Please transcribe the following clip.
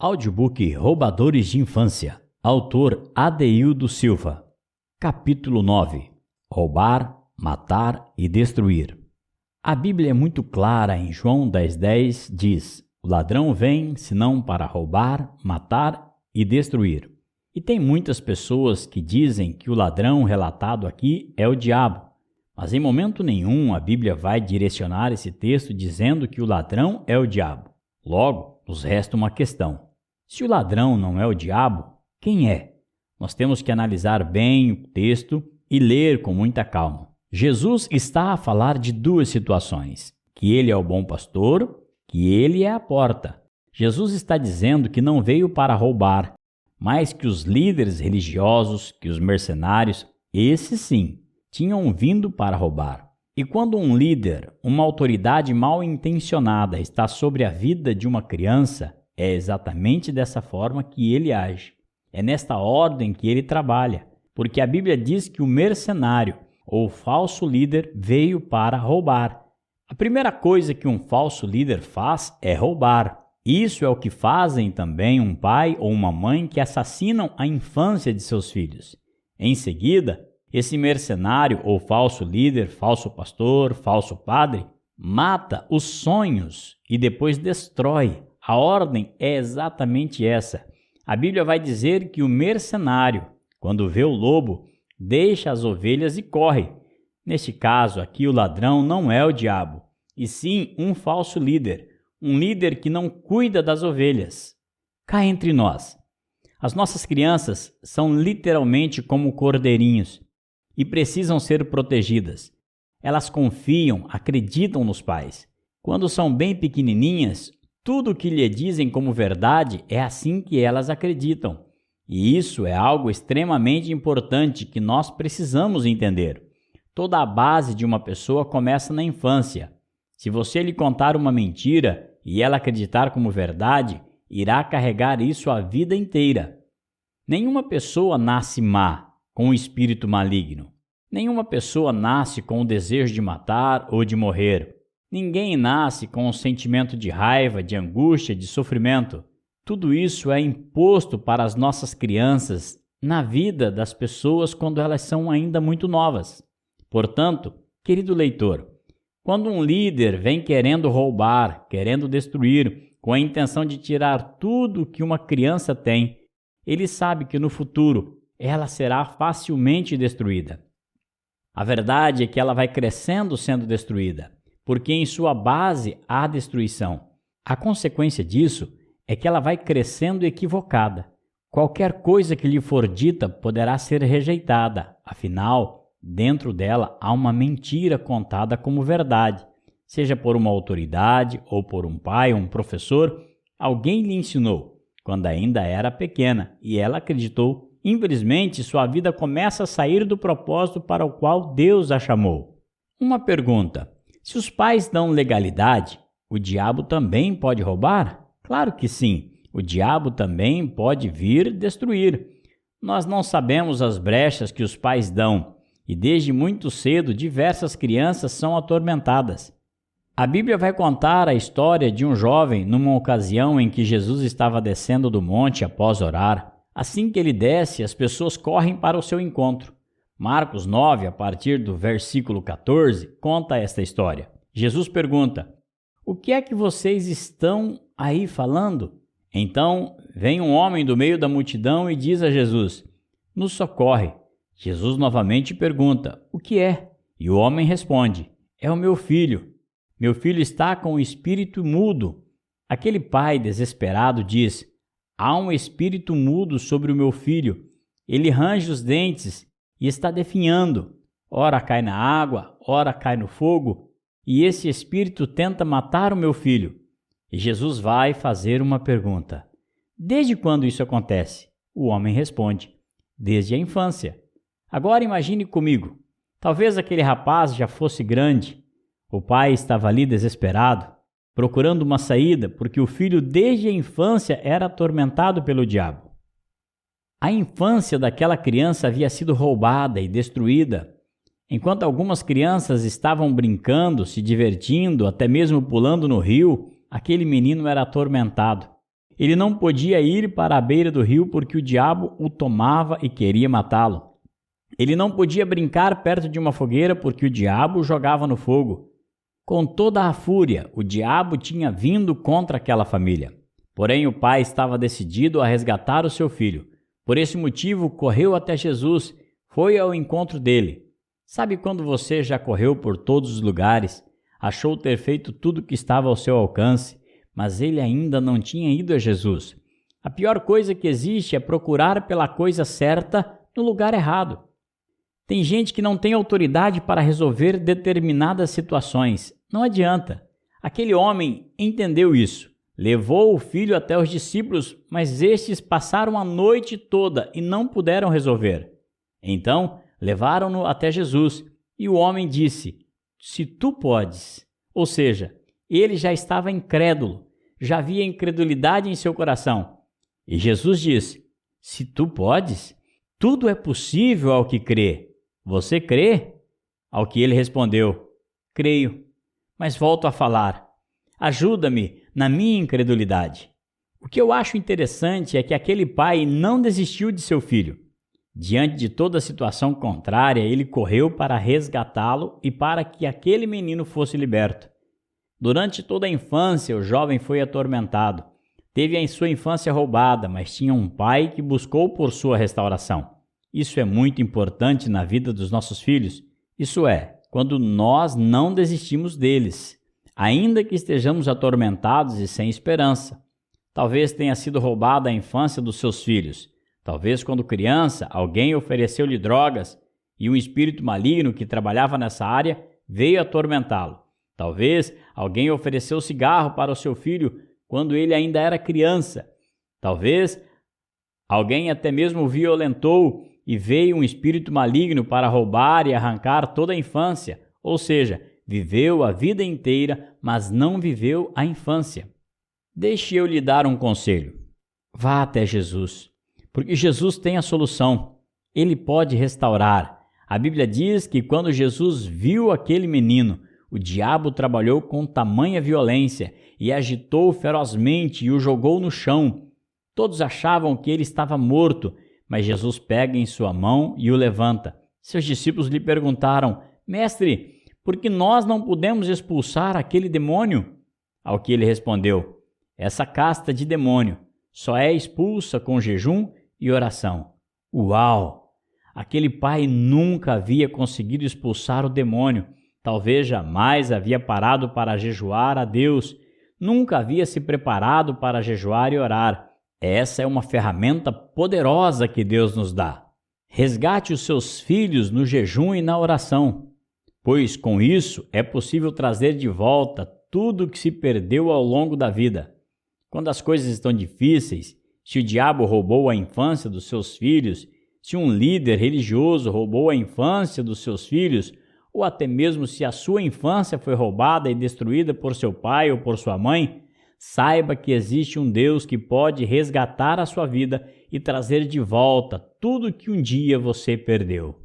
Audiobook Roubadores de Infância. Autor Adeildo Silva. Capítulo 9. Roubar, matar e destruir. A Bíblia é muito clara em João 10:10, diz: o ladrão vem, senão para roubar, matar e destruir. E tem muitas pessoas que dizem que o ladrão relatado aqui é o diabo, mas em momento nenhum a Bíblia vai direcionar esse texto dizendo que o ladrão é o diabo. Logo, nos resta uma questão. Se o ladrão não é o diabo, quem é? Nós temos que analisar bem o texto e ler com muita calma. Jesus está a falar de duas situações: que ele é o bom pastor, que ele é a porta. Jesus está dizendo que não veio para roubar, mas que os líderes religiosos, que os mercenários, esses sim, tinham vindo para roubar. E quando um líder, uma autoridade mal intencionada está sobre a vida de uma criança, é exatamente dessa forma que ele age. É nesta ordem que ele trabalha, porque a Bíblia diz que o mercenário ou falso líder veio para roubar. A primeira coisa que um falso líder faz é roubar. Isso é o que fazem também um pai ou uma mãe que assassinam a infância de seus filhos. Em seguida, esse mercenário ou falso líder, falso pastor, falso padre, mata os sonhos e depois destrói. A ordem é exatamente essa. A Bíblia vai dizer que o mercenário, quando vê o lobo, deixa as ovelhas e corre. Neste caso aqui, o ladrão não é o diabo, e sim um falso líder, um líder que não cuida das ovelhas. Cá entre nós, as nossas crianças são literalmente como cordeirinhos e precisam ser protegidas. Elas confiam, acreditam nos pais. Quando são bem pequenininhas, tudo o que lhe dizem como verdade é assim que elas acreditam. E isso é algo extremamente importante que nós precisamos entender. Toda a base de uma pessoa começa na infância. Se você lhe contar uma mentira e ela acreditar como verdade, irá carregar isso a vida inteira. Nenhuma pessoa nasce má, com um espírito maligno. Nenhuma pessoa nasce com o desejo de matar ou de morrer. Ninguém nasce com um sentimento de raiva, de angústia, de sofrimento. Tudo isso é imposto para as nossas crianças na vida das pessoas quando elas são ainda muito novas. Portanto, querido leitor, quando um líder vem querendo roubar, querendo destruir, com a intenção de tirar tudo que uma criança tem, ele sabe que no futuro ela será facilmente destruída. A verdade é que ela vai crescendo sendo destruída, porque em sua base há destruição. A consequência disso é que ela vai crescendo equivocada. Qualquer coisa que lhe for dita poderá ser rejeitada, afinal, dentro dela há uma mentira contada como verdade. Seja por uma autoridade ou por um pai ou um professor, alguém lhe ensinou, quando ainda era pequena, e ela acreditou. Infelizmente, sua vida começa a sair do propósito para o qual Deus a chamou. Uma pergunta: se os pais dão legalidade, o diabo também pode roubar? Claro que sim, o diabo também pode vir destruir. Nós não sabemos as brechas que os pais dão, e desde muito cedo diversas crianças são atormentadas. A Bíblia vai contar a história de um jovem numa ocasião em que Jesus estava descendo do monte após orar. Assim que ele desce, as pessoas correm para o seu encontro. Marcos 9, a partir do versículo 14, conta esta história. Jesus pergunta: o que é que vocês estão aí falando? Então vem um homem do meio da multidão e diz a Jesus: nos socorre. Jesus novamente pergunta: o que é? E o homem responde: é o meu filho. Meu filho está com o espírito mudo. Aquele pai desesperado diz: há um espírito mudo sobre o meu filho. Ele range os dentes e está definhando. Ora cai na água, ora cai no fogo, e esse espírito tenta matar o meu filho. E Jesus vai fazer uma pergunta: desde quando isso acontece? O homem responde: desde a infância. Agora imagine comigo, talvez aquele rapaz já fosse grande. O pai estava ali desesperado, procurando uma saída, porque o filho desde a infância era atormentado pelo diabo. A infância daquela criança havia sido roubada e destruída. Enquanto algumas crianças estavam brincando, se divertindo, até mesmo pulando no rio, aquele menino era atormentado. Ele não podia ir para a beira do rio porque o diabo o tomava e queria matá-lo. Ele não podia brincar perto de uma fogueira porque o diabo o jogava no fogo. Com toda a fúria, o diabo tinha vindo contra aquela família. Porém, o pai estava decidido a resgatar o seu filho. Por esse motivo, correu até Jesus, foi ao encontro dele. Sabe quando você já correu por todos os lugares, achou ter feito tudo que estava ao seu alcance, mas ele ainda não tinha ido a Jesus? A pior coisa que existe é procurar pela coisa certa no lugar errado. Tem gente que não tem autoridade para resolver determinadas situações. Não adianta. Aquele homem entendeu isso. Levou o filho até os discípulos, mas estes passaram a noite toda e não puderam resolver. Então, levaram-no até Jesus e o homem disse: "Se tu podes." Ou seja, ele já estava incrédulo, já havia incredulidade em seu coração. E Jesus disse: "Se tu podes, tudo é possível ao que crê. Você crê?" Ao que ele respondeu: "Creio, mas volto a falar. Ajuda-me na minha incredulidade." O que eu acho interessante é que aquele pai não desistiu de seu filho. Diante de toda a situação contrária, ele correu para resgatá-lo e para que aquele menino fosse liberto. Durante toda a infância, o jovem foi atormentado. Teve a sua infância roubada, mas tinha um pai que buscou por sua restauração. Isso é muito importante na vida dos nossos filhos. Isso é, quando nós não desistimos deles, ainda que estejamos atormentados e sem esperança. Talvez tenha sido roubada a infância dos seus filhos. Talvez, quando criança, alguém ofereceu-lhe drogas e um espírito maligno que trabalhava nessa área veio atormentá-lo. Talvez alguém ofereceu cigarro para o seu filho quando ele ainda era criança. Talvez alguém até mesmo o violentou e veio um espírito maligno para roubar e arrancar toda a infância. Ou seja, viveu a vida inteira, mas não viveu a infância. Deixe eu lhe dar um conselho. Vá até Jesus, porque Jesus tem a solução. Ele pode restaurar. A Bíblia diz que quando Jesus viu aquele menino, o diabo trabalhou com tamanha violência e agitou ferozmente e o jogou no chão. Todos achavam que ele estava morto, mas Jesus pega em sua mão e o levanta. Seus discípulos lhe perguntaram: "Mestre, por que nós não pudemos expulsar aquele demônio?" Ao que ele respondeu: "Essa casta de demônio só é expulsa com jejum e oração." Uau! Aquele pai nunca havia conseguido expulsar o demônio. Talvez jamais havia parado para jejuar a Deus. Nunca havia se preparado para jejuar e orar. Essa é uma ferramenta poderosa que Deus nos dá. Resgate os seus filhos no jejum e na oração, pois com isso é possível trazer de volta tudo que se perdeu ao longo da vida. Quando as coisas estão difíceis, se o diabo roubou a infância dos seus filhos, se um líder religioso roubou a infância dos seus filhos, ou até mesmo se a sua infância foi roubada e destruída por seu pai ou por sua mãe, saiba que existe um Deus que pode resgatar a sua vida e trazer de volta tudo que um dia você perdeu.